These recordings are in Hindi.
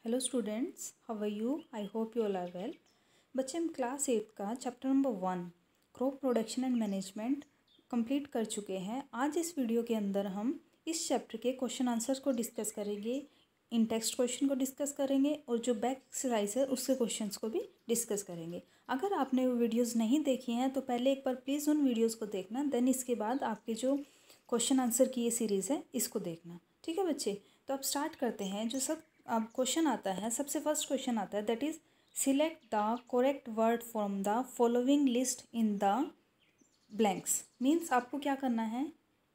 Hello students, how are you? I hope you all are well. बच्चे, हम क्लास 8 का chapter number 1 crop production and management complete कर चुके हैं। आज इस वीडियो के अंदर हम इस चैप्टर के क्वेश्चन आंसर्स को डिस्कस करेंगे, इन टेक्स्ट क्वेश्चन को डिस्कस करेंगे और जो बैक एक्सरसाइज है उसके क्वेश्चंस को भी डिस्कस करेंगे। अगर आपने वो वीडियोस नहीं देखी हैं तो पहले एक बार प्लीज़ उन वीडियोस को देखना, देन इसके बाद आपके जो क्वेश्चन आंसर की ये सीरीज़ है इसको देखना। ठीक है बच्चे, तो अब स्टार्ट करते हैं। जो सब अब क्वेश्चन आता है, सबसे फर्स्ट क्वेश्चन आता है, that is select the correct word from the following list in the blanks. Means आपको क्या करना है,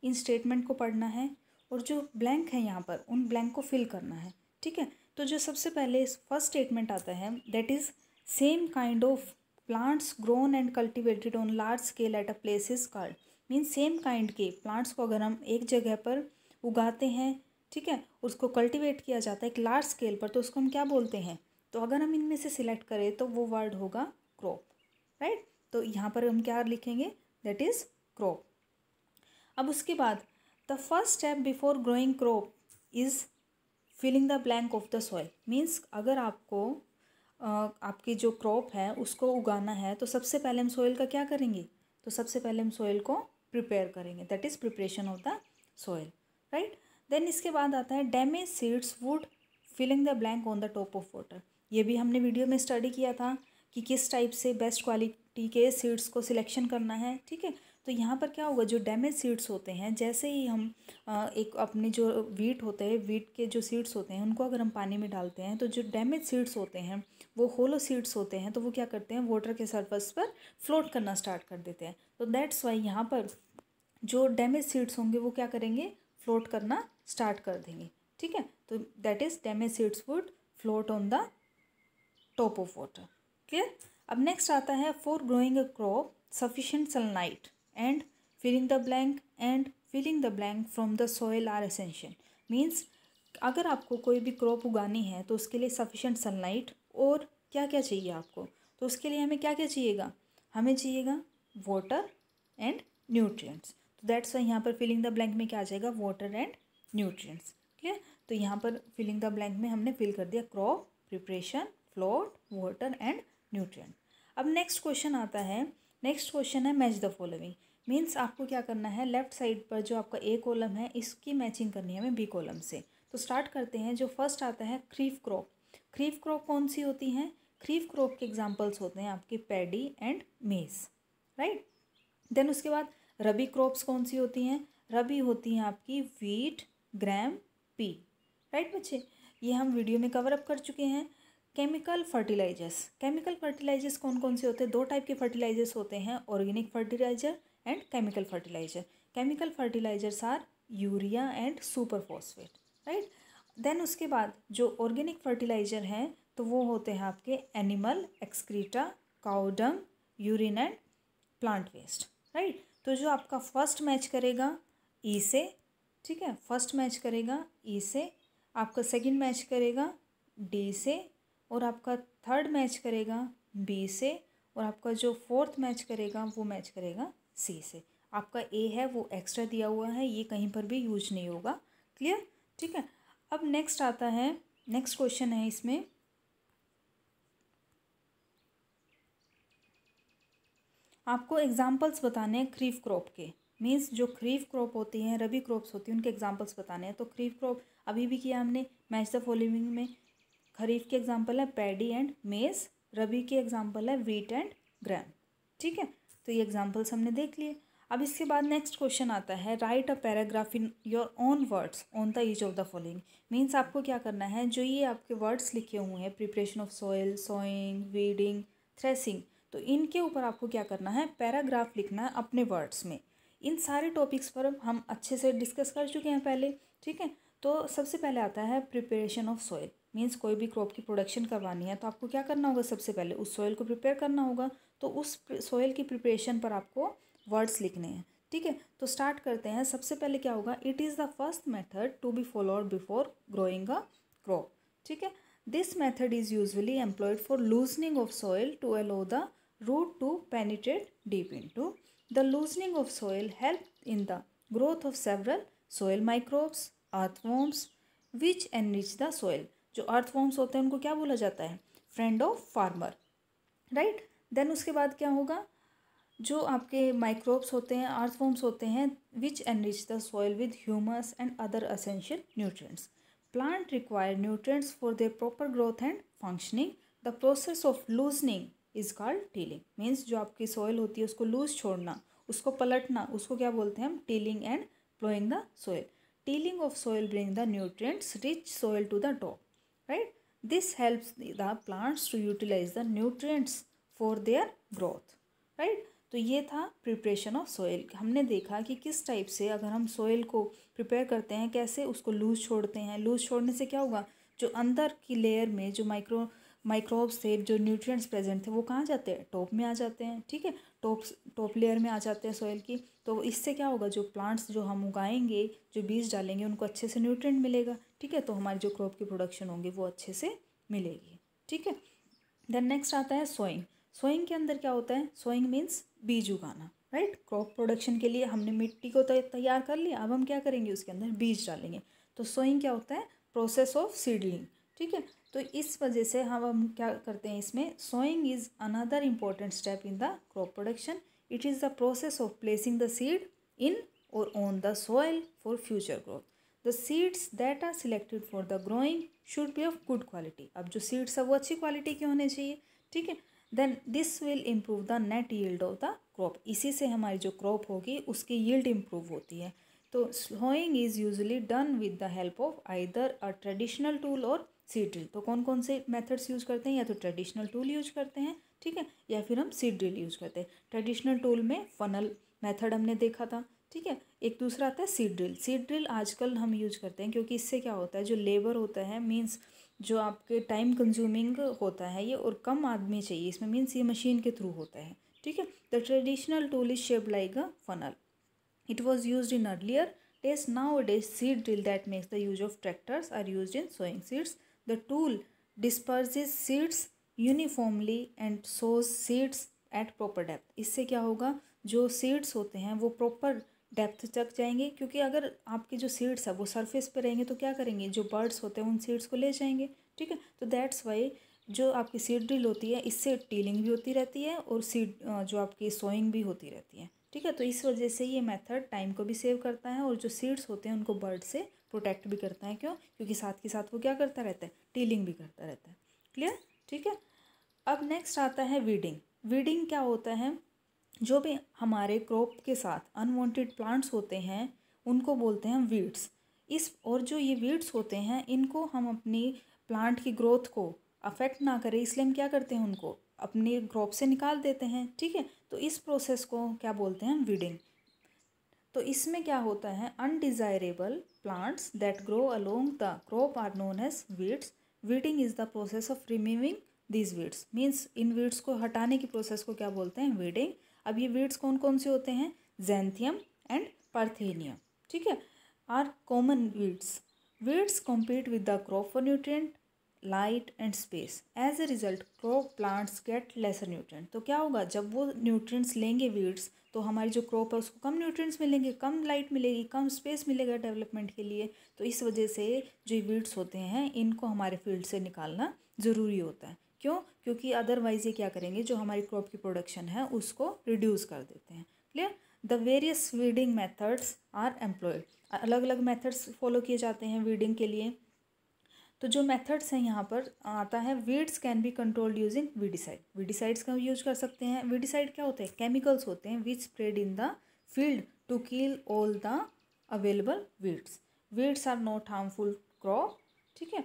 इन स्टेटमेंट को पढ़ना है और जो ब्लैंक है यहाँ पर उन ब्लैंक को फिल करना है। ठीक है, तो जो सबसे पहले फर्स्ट स्टेटमेंट आता है, that is same kind of plants grown and cultivated on large scale at a place is called. Means same kind के प्लांट्स को अगर हम एक जगह पर उगाते हैं, ठीक है, उसको कल्टीवेट किया जाता है एक लार्ज स्केल पर, तो उसको हम क्या बोलते हैं? तो अगर हम इनमें से सिलेक्ट करें तो वो वर्ड होगा क्रॉप, राइट। तो यहाँ पर हम क्या लिखेंगे? That is crop. अब उसके बाद the first step before growing crop is filling the blank of the soil. Means अगर आपको आपकी जो क्रॉप है उसको उगाना है तो सबसे पहले हम सॉइल का क्या करेंगे? तो सबसे पहले हम सॉइल को प्रिपेयर करेंगे, that is preparation of the soil, right. Then इसके बाद आता है damage seeds would filling the blank on the top of water. ये भी हमने वीडियो में स्टडी किया था कि किस टाइप से बेस्ट क्वालिटी के सीड्स को सिलेक्शन करना है। ठीक है, तो यहाँ पर क्या होगा, जो डैमेज सीड्स होते हैं, जैसे ही हम एक अपने जो वीट होते हैं, वीट के जो सीड्स होते हैं उनको अगर हम पानी में डालते हैं तो जो डैमेज सीड्स होते हैं वो होलो सीड्स होते हैं, तो वो क्या करते हैं, वाटर के सरफेस पर फ्लोट करना स्टार्ट कर देते हैं। तो दैट्स वाई यहाँ पर जो डैमेज सीड्स होंगे वो क्या करेंगे, फ्लोट करना स्टार्ट कर देंगे। ठीक है, तो that is damage seeds would float on the top of water. Clear. अब नेक्स्ट आता है for growing a crop sufficient sunlight and filling the blank from the soil are essential. Means अगर आपको कोई भी क्रॉप उगानी है तो उसके लिए सफिशिएंट सनलाइट और क्या क्या चाहिए आपको? तो उसके लिए हमें क्या क्या चाहिएगा? हमें चाहिएगा वाटर एंड न्यूट्रिएंट्स। तो दैट्स वाई यहाँ पर फिलिंग द ब्लैंक में क्या आ जाएगा? Water and nutrients. क्लियर। तो यहाँ पर फिलिंग द ब्लैंक में हमने फिल कर दिया crop, preparation, float, water and nutrient. अब नेक्स्ट क्वेश्चन आता है, नेक्स्ट क्वेश्चन है मैच द फॉलोइंग। मीन्स आपको क्या करना है, लेफ्ट साइड पर जो आपका ए कॉलम है इसकी मैचिंग करनी है हमें बी कॉलम से। तो स्टार्ट करते हैं। जो फर्स्ट आता है खरीफ क्रॉप। खरीफ क्रॉप कौन सी होती हैं? खरीफ क्रॉप के एग्जाम्पल्स होते हैं आपके paddy and maize, right. Then उसके बाद रबी क्रॉप्स कौन सी होती हैं? रबी होती हैं आपकी वीट, ग्राम, पी, राइट बच्चे। ये हम वीडियो में कवर अप कर चुके हैं। केमिकल फर्टिलाइजर्स कौन कौन से होते हैं? दो टाइप के फर्टिलाइजर्स होते हैं, organic fertiliser and chemical fertiliser. Chemical fertilisers are urea and super phosphate, right. Then उसके बाद जो ऑर्गेनिक फर्टिलाइजर हैं तो वो होते हैं आपके animal excreta, cow dung, urine and plant waste, right. तो जो आपका फर्स्ट मैच करेगा ई से, ठीक है, फर्स्ट मैच करेगा ई से, आपका सेकंड मैच करेगा डी से, और आपका थर्ड मैच करेगा बी से, और आपका जो फोर्थ मैच करेगा वो मैच करेगा सी से। आपका ए है वो एक्स्ट्रा दिया हुआ है, ये कहीं पर भी यूज नहीं होगा। क्लियर, ठीक है। अब नेक्स्ट आता है, नेक्स्ट क्वेश्चन है इसमें, आपको एग्जाम्पल्स बताने हैं खरीफ क्रॉप के। मीन्स जो खरीफ क्रॉप होती हैं, रबी क्रॉप्स होती हैं, उनके एग्जाम्पल्स बताने हैं। तो खरीफ क्रॉप अभी भी किया हमने मैच द फॉलोइंग में। खरीफ के एग्जाम्पल है पैडी एंड मेज, रबी के एग्जाम्पल है वीट एंड ग्राम। ठीक है, तो ये एग्जाम्पल्स हमने देख लिए। अब इसके बाद नेक्स्ट क्वेश्चन आता है, right a paragraph in your own words on the each of the following. Means आपको क्या करना है, जो ये आपके वर्ड्स लिखे हुए हैं, preparation of soil, sowing, weeding, threshing, तो इनके ऊपर आपको क्या करना है, पैराग्राफ लिखना है अपने वर्ड्स में। इन सारे टॉपिक्स पर हम अच्छे से डिस्कस कर चुके हैं पहले। ठीक है, तो सबसे पहले आता है प्रिपरेशन ऑफ सॉइल। मीन्स कोई भी क्रॉप की प्रोडक्शन करवानी है तो आपको क्या करना होगा, सबसे पहले उस सॉइल को प्रिपेयर करना होगा। तो उस सॉइल की प्रिपरेशन पर आपको वर्ड्स लिखने हैं। ठीक है, तो स्टार्ट करते हैं। सबसे पहले क्या होगा, it is the first method to be followed before growing a crop. ठीक है, this method is usually employed for loosening of soil to allow the root to penetrate deep into. The loosening of soil help in the growth of several soil microbes, earthworms, which enrich the soil. जो अर्थवॉर्म्स होते हैं उनको क्या बोला जाता है, friend of farmer, right. Then उसके बाद क्या होगा, जो आपके माइक्रोब्स होते हैं, अर्थवॉर्म्स होते हैं, which enrich the soil with humus and other essential nutrients. Plant require nutrients for their proper growth and functioning. The process of loosening is called tilling. Means जो आपकी सॉइल होती है उसको लूज छोड़ना, उसको पलटना, उसको क्या बोलते हैं हम, tilling and ploughing the soil. Tilling of soil bring the nutrients rich soil to the top, right. This helps the plants to utilise the nutrients for their growth, right. तो ये था प्रिपरेशन ऑफ सॉइल। हमने देखा कि किस टाइप से अगर हम सॉइल को प्रिपेयर करते हैं, कैसे उसको लूज छोड़ते हैं। लूज छोड़ने से क्या होगा, जो अंदर की लेयर में जो माइक्रोब्स थे, जो न्यूट्रिएंट्स प्रेजेंट थे, वो कहाँ जाते हैं, टॉप में आ जाते हैं, ठीक है, टॉप लेयर में आ जाते हैं सॉइल की। तो इससे क्या होगा, जो प्लांट्स जो हम उगाएंगे, जो बीज डालेंगे, उनको अच्छे से न्यूट्रिएंट मिलेगा, ठीक है। तो हमारी जो क्रॉप की प्रोडक्शन होंगी वो अच्छे से मिलेगी, ठीक है। देन नेक्स्ट आता है सोइंग। सोइंग के अंदर क्या होता है, सोइंग मीन्स बीज उगाना, राइट। क्रॉप प्रोडक्शन के लिए हमने मिट्टी को तैयार कर लिया, अब हम क्या करेंगे, उसके अंदर बीज डालेंगे। तो सोइंग क्या होता है, प्रोसेस ऑफ सीडलिंग, ठीक है। तो इस वजह से हम क्या करते हैं इसमें, sowing is another important step in the crop production. It is the process of placing the seed in or on the soil for future growth. The seeds that are selected for the growing should be of good quality. अब जो सीड्स है वो अच्छी क्वालिटी के होने चाहिए, ठीक है। Then this will improve the net yield of the crop. इसी से हमारी जो क्रॉप होगी उसकी यील्ड इम्प्रूव होती है। तो sowing is usually done with the help of either a traditional tool और सीड ड्रिल। तो कौन कौन से मेथड्स यूज करते हैं, या तो ट्रेडिशनल टूल यूज करते हैं, ठीक है, या फिर हम सीड ड्रिल यूज करते हैं। ट्रेडिशनल टूल में फनल मेथड हमने देखा था, ठीक है। एक दूसरा आता है सीड ड्रिल। सीड ड्रिल आजकल हम यूज करते हैं क्योंकि इससे क्या होता है, जो लेबर होता है, मीन्स जो आपके टाइम कंज्यूमिंग होता है ये, और कम आदमी चाहिए इसमें, मीन्स ये मशीन के थ्रू होता है, ठीक है। The traditional tool is shaped like a funnel. It was used in earlier days. Nowadays, seed drill that makes the use of tractors are used in sowing seeds. The tool disperses seeds uniformly and sows seeds at proper depth. इससे क्या होगा, जो seeds होते हैं वो proper डेप्थ तक जाएंगे, क्योंकि अगर आपके जो सीड्स है वो सरफेस पे रहेंगे तो क्या करेंगे, जो बर्ड्स होते हैं उन सीड्स को ले जाएंगे, ठीक है। तो दैट्स वाई जो आपकी सीड ड्रिल होती है इससे टीलिंग भी होती रहती है और सीड जो आपकी सोइंग भी होती रहती है, ठीक है। तो इस वजह से ये मेथड टाइम को भी सेव करता है और जो सीड्स होते हैं उनको बर्ड से प्रोटेक्ट भी करता है। क्यों, क्योंकि साथ के साथ वो क्या करता रहता है, टीलिंग भी करता रहता है। क्लियर, ठीक है। अब नेक्स्ट आता है वीडिंग। वीडिंग क्या होता है, जो भी हमारे क्रॉप के साथ अनवांटेड प्लांट्स होते हैं उनको बोलते हैं वीड्स। और जो ये वीड्स होते हैं इनको हम अपनी प्लांट की ग्रोथ को अफेक्ट ना करें, इसलिए हम क्या करते हैं, उनको अपनी क्रॉप से निकाल देते हैं, ठीक है। तो इस प्रोसेस को क्या बोलते हैं, वीडिंग। तो इसमें क्या होता है, undesirable plants that grow along the crop are known as weeds. Weeding is the process of removing these weeds. Means इन वीड्स को हटाने की प्रोसेस को क्या बोलते हैं, वीडिंग। अब ये वीड्स कौन कौन से होते हैं, ज़ैंथियम एंड पार्थेनियम, ठीक है, are common weeds. Weeds compete with the crop for nutrient, light and space. As a result, crop plants get lesser nutrient. तो क्या होगा, जब वो nutrients लेंगे वीड्स, तो हमारी जो क्रॉप है उसको कम न्यूट्रिएंट्स मिलेंगे, कम लाइट मिलेगी, कम स्पेस मिलेगा डेवलपमेंट के लिए। तो इस वजह से जो वीड्स होते हैं इनको हमारे फील्ड से निकालना ज़रूरी होता है। क्यों, क्योंकि अदरवाइज ये क्या करेंगे, जो हमारी क्रॉप की प्रोडक्शन है उसको रिड्यूस कर देते हैं। Clear. The various weeding methods are employed. अलग अलग मेथड्स फॉलो किए जाते हैं वीडिंग के लिए। तो जो मेथड्स हैं यहाँ पर आता है, weeds can be controlled using weedicide. Weedicides का यूज कर सकते हैं। वीडिसाइड क्या होते हैं, केमिकल्स होते हैं which spread in the field to kill all the available weeds. Weeds are not harmful crop, ठीक है।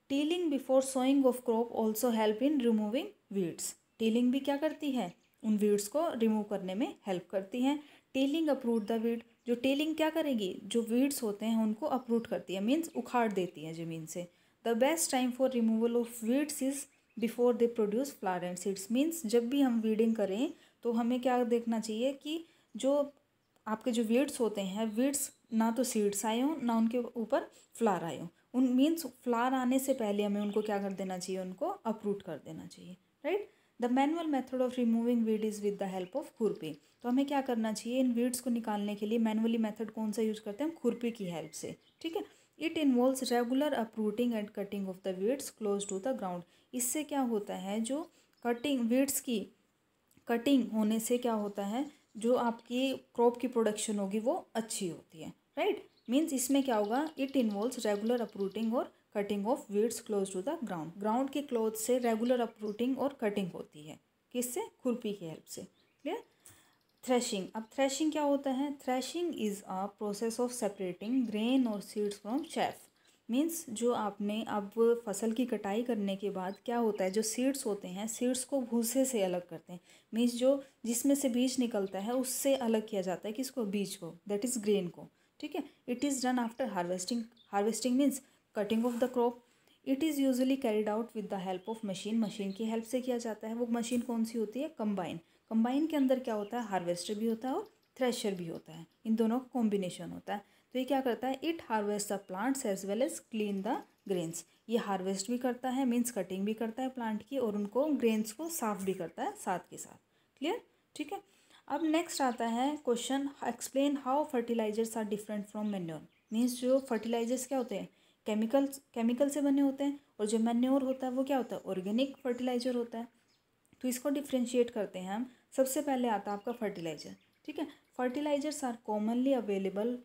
Tilling before sowing of crop also help in removing weeds. Tilling भी क्या करती है, उन वीड्स को रिमूव करने में हेल्प करती है। Tilling अप्रूट the weed. जो टेलिंग क्या करेगी, जो वीड्स होते हैं उनको अप्रूट करती है, मीन्स उखाड़ देती है ज़मीन से। The best time for removal of weeds is before they produce flower and seeds. Means जब भी हम वीडिंग करें तो हमें क्या देखना चाहिए कि जो आपके जो वीड्स होते हैं, वीड्स ना तो सीड्स आए हों ना उनके ऊपर फ्लावर आए हों। उन मीन्स फ्लावर आने से पहले हमें उनको क्या कर देना चाहिए, उनको अप्रूट कर देना चाहिए, right. The manual method of removing weed is with the help of खुरपी। तो हमें क्या करना चाहिए, इन वीड्स को निकालने के लिए मैनुअली मेथड कौन सा यूज करते हैं हम, खुरपी की हेल्प से, ठीक है। It involves regular uprooting and cutting of the weeds close to the ground. इससे क्या होता है, जो कटिंग वीड्स की कटिंग होने से क्या होता है, जो आपकी क्रॉप की प्रोडक्शन होगी वो अच्छी होती है, राइट। मीन्स इसमें क्या होगा, इट इन्वॉल्व्स रेगुलर अपरूटिंग और cutting of weeds close to the ground. Ground के क्लोज से रेगुलर अपरूटिंग और कटिंग होती है, किससे, खुरपी की हेल्प से। क्लियर। थ्रेशिंग। अब थ्रेशिंग क्या होता है, threshing is a process of separating grain और सीड्स फ्रॉम चैफ। मीन्स जो आपने अब फसल की कटाई करने के बाद क्या होता है, जो सीड्स होते हैं, सीड्स को भूसे से अलग करते हैं। मीन्स जो जिसमें से बीज निकलता है उससे अलग किया जाता है, किसको, बीज को, दैट इज़ ग्रेन को, ठीक है। It is done after harvesting. Harvesting means cutting of the crop. It is usually carried out with the help of machine. Machine की हेल्प से किया जाता है। वो मशीन कौन सी होती है, कंबाइन। कंबाइन के अंदर क्या होता है, हार्वेस्टर भी होता है और थ्रेशर भी होता है, इन दोनों का कॉम्बिनेशन होता है। तो ये क्या करता है, it harvest the plants as well as clean the grains. ये हार्वेस्ट भी करता है, मीन्स कटिंग भी करता है प्लांट की, और उनको ग्रेन्स को साफ भी करता है साथ के साथ। क्लियर, ठीक है। अब नेक्स्ट आता है question, explain how fertilisers are different from manure. Means जो फर्टिलाइजर्स क्या होते हैं, केमिकल से बने होते हैं, और जो मैन्योर होता है वो क्या होता है, ऑर्गेनिक फर्टिलाइजर होता है। तो इसको डिफ्रेंशिएट करते हैं हम। सबसे पहले आता है आपका फर्टिलाइजर, ठीक है। Fertilisers are commonly available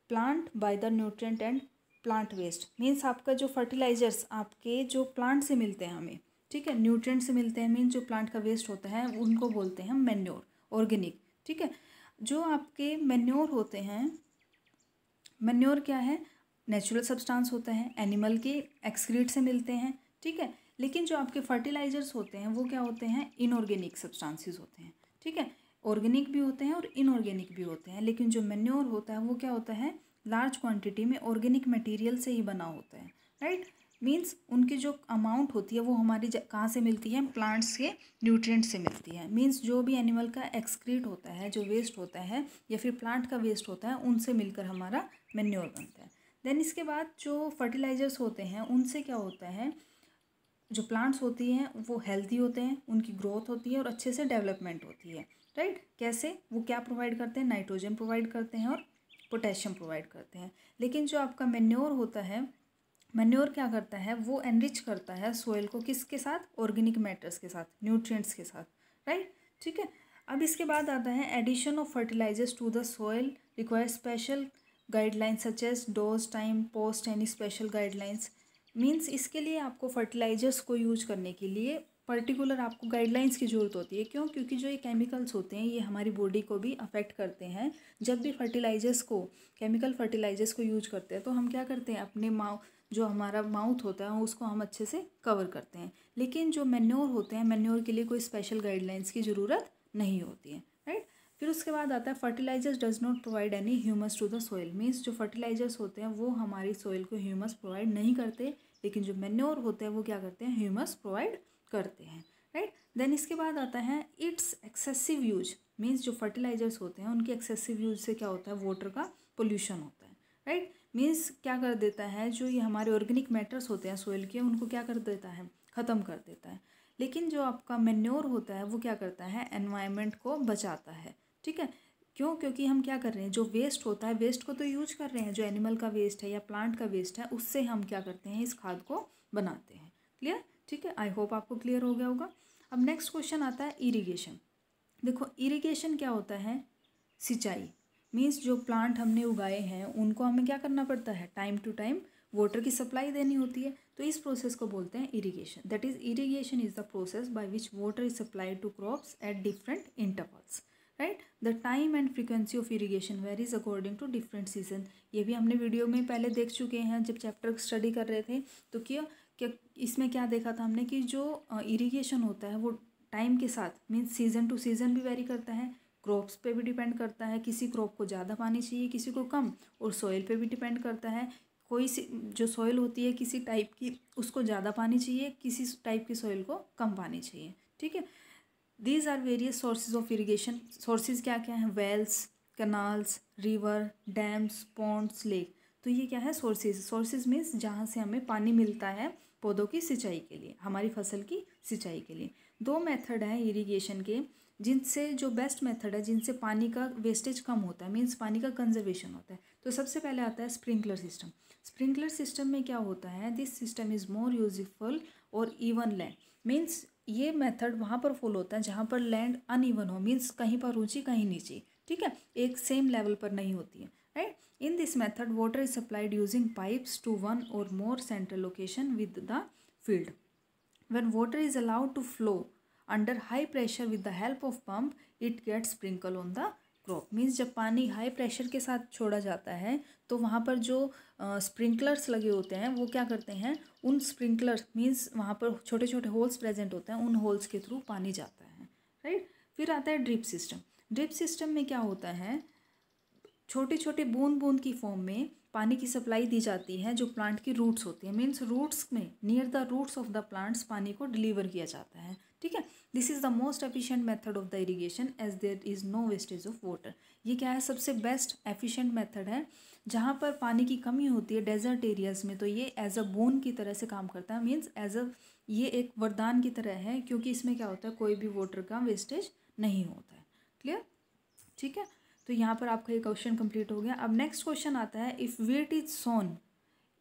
plant by the nutrient and plant waste. Means आपका जो फर्टिलाइजर्स आपके जो प्लांट से मिलते हैं हमें, ठीक है, न्यूट्रिएंट से मिलते हैं, मीन्स जो प्लांट का वेस्ट होता है उनको बोलते हैं हम मैन्योर, ऑर्गेनिक, ठीक है। जो आपके मैन्योर होते हैं, मैन्योर क्या है, नेचुरल सब्सटेंस होता है, एनिमल के एक्सक्रीट से मिलते हैं, ठीक है। लेकिन जो आपके फर्टिलाइजर्स होते हैं वो क्या होते हैं, इनऑर्गेनिक सब्सटेंसेस होते हैं, ठीक है। ऑर्गेनिक भी होते हैं और इनऑर्गेनिक भी होते हैं। लेकिन जो मैन्योर होता है वो क्या होता है, लार्ज क्वांटिटी में ऑर्गेनिक मटेरियल से ही बना होता है, राइट। मीन्स उनकी जो अमाउंट होती है वो हमारी कहाँ से मिलती है, प्लांट्स के न्यूट्रिएंट से मिलती है। मीन्स जो भी एनिमल का एक्सक्रीट होता है, जो वेस्ट होता है या फिर प्लांट का वेस्ट होता है, उनसे मिलकर हमारा मैन्योर बनता है। देन इसके बाद जो फर्टिलाइजर्स होते हैं उनसे क्या होता है, जो प्लांट्स होती हैं वो हेल्दी होते हैं, उनकी ग्रोथ होती है और अच्छे से डेवलपमेंट होती है, राइट। कैसे, वो क्या प्रोवाइड करते हैं, नाइट्रोजन प्रोवाइड करते हैं और पोटेशियम प्रोवाइड करते हैं। लेकिन जो आपका मैन्योर होता है, मैन्योर क्या करता है, वो एनरिच करता है सोइल को, किसके साथ, ऑर्गेनिक मैटर्स के साथ, न्यूट्रिएंट्स के साथ, राइट, ठीक है। अब इसके बाद आता है addition of fertilisers to the soil require special guidelines such as dose, time, post, any special guidelines. Means इसके लिए आपको फर्टिलाइजर्स को यूज करने के लिए पर्टिकुलर आपको गाइडलाइंस की ज़रूरत होती है। क्यों, क्योंकि जो ये केमिकल्स होते हैं ये हमारी बॉडी को भी अफेक्ट करते हैं। जब भी फर्टिलाइजर्स को, केमिकल फर्टिलाइजर्स को यूज करते हैं तो हम क्या करते हैं, अपने जो हमारा माउथ होता है उसको हम अच्छे से कवर करते हैं। लेकिन जो मैन्योर होते हैं, मैन्योर के लिए कोई स्पेशल गाइडलाइंस की ज़रूरत नहीं होती है, राइट। फिर उसके बाद आता है fertilisers does not provide any humus to the soil. Means जो फर्टिलाइजर्स होते हैं वो हमारी सोइल को ह्यूमस प्रोवाइड नहीं करते, लेकिन जो मैन्योर होते हैं वो क्या करते हैं, ह्यूमस प्रोवाइड करते हैं, राइट। देन इसके बाद आता है इट्स एक्सेसिव यूज। मीन्स जो फर्टिलाइजर्स होते हैं उनके एक्सेसिव यूज से क्या होता है, वाटर का पोल्यूशन होता है, राइट। मीन्स क्या कर देता है, जो ये हमारे ऑर्गेनिक मैटर्स होते हैं सोइल के, उनको क्या कर देता है, ख़त्म कर देता है। लेकिन जो आपका मैन्योर होता है वो क्या करता है, एनवायरनमेंट को बचाता है, ठीक है। क्यों, क्योंकि हम क्या कर रहे हैं, जो वेस्ट होता है, वेस्ट को तो यूज कर रहे हैं, जो एनिमल का वेस्ट है या प्लांट का वेस्ट है उससे हम क्या करते हैं, इस खाद को बनाते हैं। क्लियर, ठीक है। आई होप आपको क्लियर हो गया होगा। अब नेक्स्ट क्वेश्चन आता है इरिगेशन। देखो इरिगेशन क्या होता है, सिंचाई। मीन्स जो प्लांट हमने उगाए हैं उनको हमें क्या करना पड़ता है, टाइम टू टाइम वाटर की सप्लाई देनी होती है। तो इस प्रोसेस को बोलते हैं irrigation. That is irrigation is the process by which water is supplied to crops at different intervals, right. The time and frequency of irrigation varies according to different season. ये भी हमने वीडियो में पहले देख चुके हैं जब चैप्टर स्टडी कर रहे थे। तो क्या इसमें क्या देखा था हमने कि जो इरिगेशन होता है वो टाइम के साथ मीन्स सीज़न टू सीज़न भी वेरी करता है, क्रॉप्स पे भी डिपेंड करता है, किसी क्रॉप को ज़्यादा पानी चाहिए किसी को कम, और सॉइल पे भी डिपेंड करता है। कोई सी जो सॉइल होती है किसी टाइप की उसको ज़्यादा पानी चाहिए, किसी टाइप की सॉइल को कम पानी चाहिए, ठीक है। These are various sources of irrigation. Sources क्या क्या हैं, wells, canals, river, dams, ponds, lake. तो ये क्या है, सोर्सेज। सोर्सेज मीन्स जहाँ से हमें पानी मिलता है पौधों की सिंचाई के लिए, हमारी फसल की सिंचाई के लिए। दो मेथड हैं इरिगेशन के, जिनसे जो बेस्ट मेथड है जिनसे पानी का वेस्टेज कम होता है, मीन्स पानी का कंजर्वेशन होता है। तो सबसे पहले आता है स्प्रिंकलर सिस्टम। स्प्रिंकलर सिस्टम में क्या होता है, this system is more useful और इवन लैंड, मीन्स ये मेथड वहाँ पर फॉलो होता है जहाँ पर लैंड अनइवन हो, मीन्स कहीं पर ऊंची कहीं नीची, ठीक है, एक सेम लेवल पर नहीं होती है, right. In this method water is supplied using pipes to one or more central location with the field. When water is allowed to flow under high pressure with the help of pump, it gets sprinkle on the crop. Means जब पानी हाई प्रेशर के साथ छोड़ा जाता है तो वहाँ पर जो स्प्रिंकलर्स लगे होते हैं वो क्या करते हैं, उन स्प्रिंकलर्स मीन्स वहाँ पर छोटे छोटे होल्स प्रेजेंट होते हैं, उन होल्स के थ्रू पानी जाता है, राइट। फिर आता है ड्रिप सिस्टम। ड्रिप सिस्टम में क्या होता है, छोटे छोटे बूंद बूंद की फॉर्म में पानी की सप्लाई दी जाती है जो प्लांट की रूट्स होती है, मीन्स रूट्स में near the roots of the plants पानी को डिलीवर किया जाता है, ठीक है। This is the most efficient method of the irrigation as there is no wastage of water. ये क्या है, सबसे बेस्ट एफिशिएंट मेथड है जहाँ पर पानी की कमी होती है डेजर्ट एरियाज़ में, तो ये एज अ बोन की तरह से काम करता है, मीन्स एज अ ये एक वरदान की तरह है, क्योंकि इसमें क्या होता है कोई भी वाटर का वेस्टेज नहीं होता है। क्लियर, ठीक है। तो यहाँ पर आपका ये क्वेश्चन कंप्लीट हो गया। अब नेक्स्ट क्वेश्चन आता है, if wheat is sown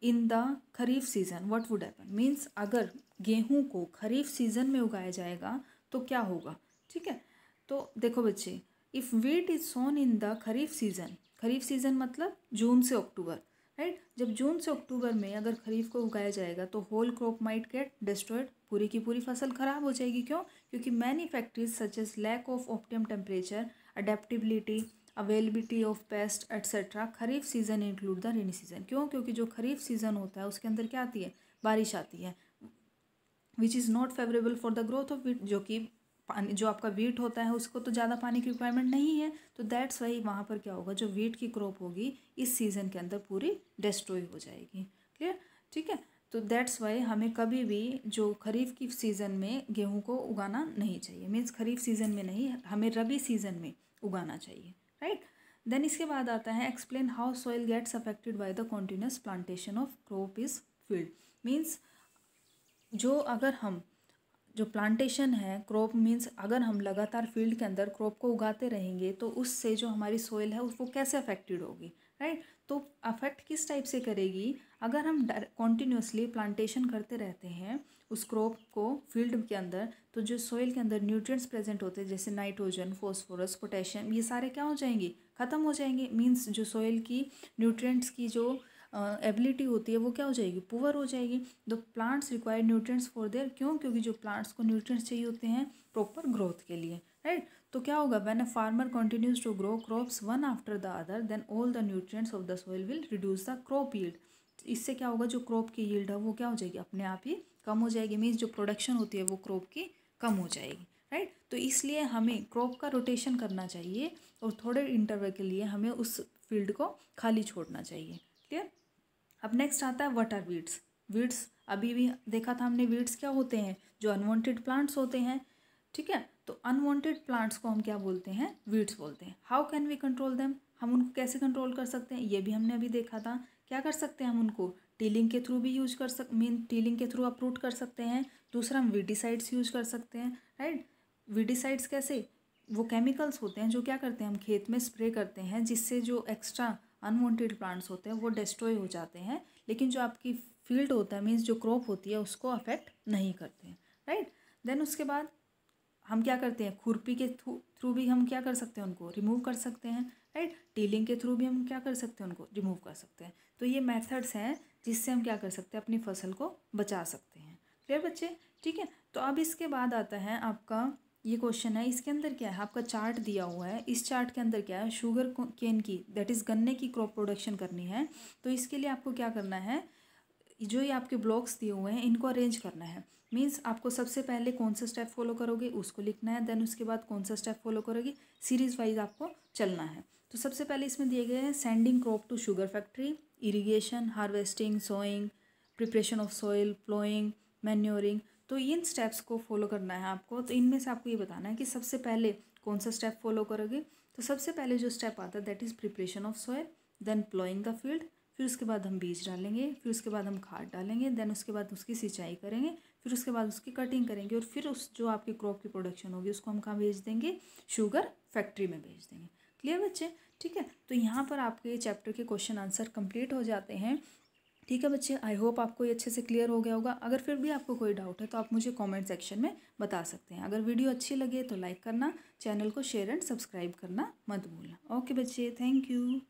in the kharif season what would happen, means अगर गेहूं को खरीफ सीजन में उगाया जाएगा तो क्या होगा, ठीक है। तो देखो बच्चे, if wheat is sown in the kharif season मतलब जून से अक्टूबर, राइट। जब जून से अक्टूबर में अगर खरीफ को उगाया जाएगा तो whole crop might get destroyed, पूरी की पूरी फसल खराब हो जाएगी। क्यों, क्योंकि many factories such as lack of optimum temperature, adaptability, availability of pest etcetera kharif season include the rainy season. क्यों, क्योंकि जो खरीफ सीजन होता है उसके अंदर क्या आती है, बारिश आती है, which is not favourable for the growth of wheat, जो कि पानी जो आपका वीट होता है उसको तो ज़्यादा पानी की रिक्वायरमेंट नहीं है, तो दैट्स वाई वहाँ पर क्या होगा, जो वीट की क्रॉप होगी इस सीज़न के अंदर पूरी डिस्ट्रॉय हो जाएगी। क्लियर, ठीक है। तो दैट्स वाई हमें कभी भी जो खरीफ की सीज़न में गेहूँ को उगाना नहीं चाहिए, मीन्स खरीफ सीज़न में नहीं, हमें रबी सीज़न में उगाना चाहिए, राइट। देन इसके बाद आता है, explain how soil gets affected by the continuous plantation of crop is field, means जो अगर हम जो प्लांटेशन है क्रॉप, मीन्स अगर हम लगातार फील्ड के अंदर क्रॉप को उगाते रहेंगे तो उससे जो हमारी सॉइल है वो कैसे अफेक्टेड होगी, राइट। तो अफेक्ट किस टाइप से करेगी, अगर हम कॉन्टिन्यूसली प्लांटेशन करते रहते हैं उस क्रॉप को फील्ड के अंदर, तो जो सॉइल के अंदर न्यूट्रिएंट्स प्रेजेंट होते हैं जैसे नाइट्रोजन, फॉस्फोरस, पोटेशियम, ये सारे क्या हो जाएंगे, ख़त्म हो जाएंगे। मीन्स जो सॉइल की न्यूट्रिएंट्स की जो एबिलिटी होती है वो क्या हो जाएगी, पुअर हो जाएगी। The plants require nutrients for there, क्यों, क्योंकि जो प्लांट्स को न्यूट्रिएंट्स चाहिए होते हैं प्रॉपर ग्रोथ के लिए, राइट। तो क्या होगा, when a farmer continues to grow crops one after the other then all the nutrients of the soil will reduce the crop yield. इससे क्या होगा, जो क्रॉप की यील्ड है वो क्या हो जाएगी, अपने आप ही कम हो जाएगी, मीन्स जो प्रोडक्शन होती है वो क्रॉप की कम हो जाएगी, राइट। तो इसलिए हमें क्रॉप का रोटेशन करना चाहिए और थोड़े इंटरवल के लिए हमें उस फील्ड को खाली छोड़ना चाहिए। क्लियर। अब नेक्स्ट आता है, व्हाट आर वीड्स। वीड्स अभी भी देखा था हमने, वीड्स क्या होते हैं, जो अनवांटेड प्लांट्स होते हैं, ठीक है। तो अनवांटेड प्लांट्स को हम क्या बोलते हैं, वीड्स बोलते हैं। How can we control them, हम उनको कैसे कंट्रोल कर सकते हैं, ये भी हमने अभी देखा था। क्या कर सकते हैं हम उनको, टीलिंग के थ्रू भी यूज कर टीलिंग के थ्रू अप्रूट कर सकते हैं। दूसरा हम वीडिसाइड्स यूज कर सकते हैं, राइट। वीडिसाइड्स कैसे, वो केमिकल्स होते हैं जो क्या करते हैं, हम खेत में स्प्रे करते हैं, जिससे जो एक्स्ट्रा अनवांटेड प्लांट्स होते हैं वो डिस्ट्रॉय हो जाते हैं, लेकिन जो आपकी फील्ड होता है, मीन्स जो क्रॉप होती है उसको अफेक्ट नहीं करते हैं, राइट। देन उसके बाद हम क्या करते हैं, खुरपी के थ्रू भी हम क्या कर सकते हैं, उनको रिमूव कर सकते हैं, राइट। टीलिंग के थ्रू भी हम क्या कर सकते हैं, उनको रिमूव कर सकते हैं। तो ये मेथड्स हैं जिससे हम क्या कर सकते हैं, अपनी फसल को बचा सकते हैं। क्लियर बच्चे, ठीक है। तो अब इसके बाद आता है आपका ये क्वेश्चन है, इसके अंदर क्या है, आपका चार्ट दिया हुआ है, इस चार्ट के अंदर क्या है, शुगर केन की दैट इज़ गन्ने की क्रॉप प्रोडक्शन करनी है। तो इसके लिए आपको क्या करना है, जो ये आपके ब्लॉक्स दिए हुए हैं इनको अरेंज करना है। मीन्स आपको सबसे पहले कौन सा स्टेप फॉलो करोगे उसको लिखना है, देन उसके बाद कौन सा स्टेप फॉलो करोगे, सीरीज वाइज आपको चलना है। तो सबसे पहले इसमें दिए गए हैं, sending crop to sugar factory, irrigation, harvesting, sowing, preparation of soil, ploughing, manuring. तो इन स्टेप्स को फॉलो करना है आपको। तो इनमें से आपको ये बताना है कि सबसे पहले कौन सा स्टेप फॉलो करोगे। तो सबसे पहले जो स्टेप आता है that is preparation of soil, then ploughing the field, फिर उसके बाद हम बीज डालेंगे, फिर उसके बाद हम खाद डालेंगे, देन उसके बाद उसकी सिंचाई करेंगे, फिर उसके बाद उसकी कटिंग करेंगे, और फिर उस जो आपकी क्रॉप की प्रोडक्शन होगी उसको हम कहाँ भेज देंगे, शुगर फैक्ट्री में भेज देंगे। क्लियर बच्चे, ठीक है। तो यहाँ पर आपके चैप्टर के क्वेश्चन आंसर कंप्लीट हो जाते हैं। ठीक है बच्चे, आई होप आपको ये अच्छे से क्लियर हो गया होगा। अगर फिर भी आपको कोई डाउट है तो आप मुझे कमेंट सेक्शन में बता सकते हैं। अगर वीडियो अच्छी लगे तो लाइक करना, चैनल को शेयर एंड सब्सक्राइब करना मत भूलना। ओके बच्चे, थैंक यू।